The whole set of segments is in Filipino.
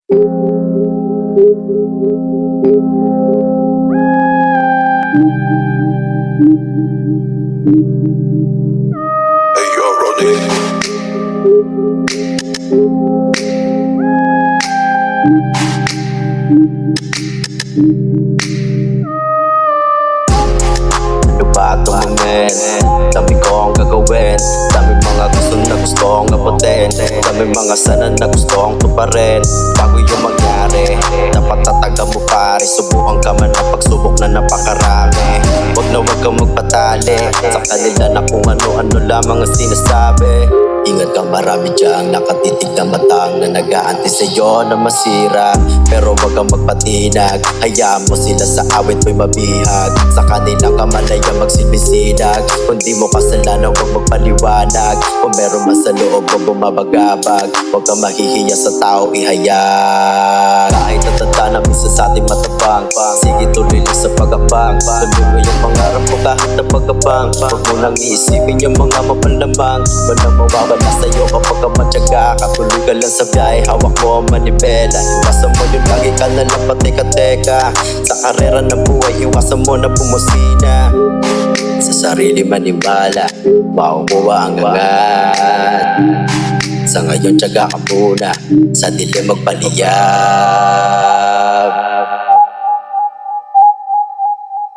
Hey, yo, Ronnie. Ano ba ito moment? Dami kong gagawin, dami mga gustong abutin, dami mga sana na gustong tuparin. Bago yung mangyari, dapat tataga mo pare. Subukan ka man ang pagsubok na napakarami. Huwag kang magpatali sa kanila na kung ano-ano lamang ang sinasabi. Ingat kang marami diyang nakatitig na matang na nag-aantay sa'yo na masira. Pero wag kang magpatinag, hayaan mo sila sa awit mo'y mabihag. Sa kanila ka malaya magsilbisinag, kung di mo kasalanan huwag magpaliwanag. Kung meron man sa loob mo bumabagabag, huwag kang mahihiya sa tao ihayag. Kahit natanda na minsan sa ating matabang, sige tuloy lang sa pag-abang. Tuloy yung pangarap mo kahit na pag-abang. Huwag mo nang iisipin yung mga mapalamang, walang mawawala sa'yo kapag ka matyaga. Katuloy ka lang sa biyahe, hawak mo ang manibela. Iwasan mo yung lagi ka na lang pateka-teka. Sa karera ng buhay, iwasan mo na pumusina. Sa sarili maniwala, makukuha ang agad. Sa ngayon tiyaga ka muna, sa dilim magpaliyab.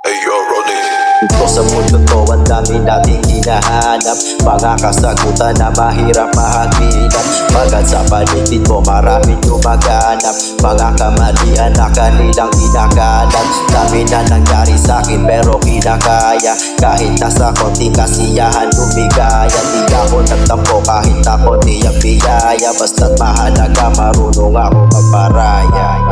Hey, yo, Ronnie. Dito sa mundo to, ang dami nating hinahanap, mga kasagutan na mahirap mahanap. Pagkat sa paligid mo maraming lumaganap, mga kamalian na kanilang kinakalat. Dami na nangyari sa'kin pero kinakaya, kahit nasa konting kasiyahan lumigaya. Di ako nagtampo kahit ako di ang biyaya, basta't mahalaga marunong ako magparaya.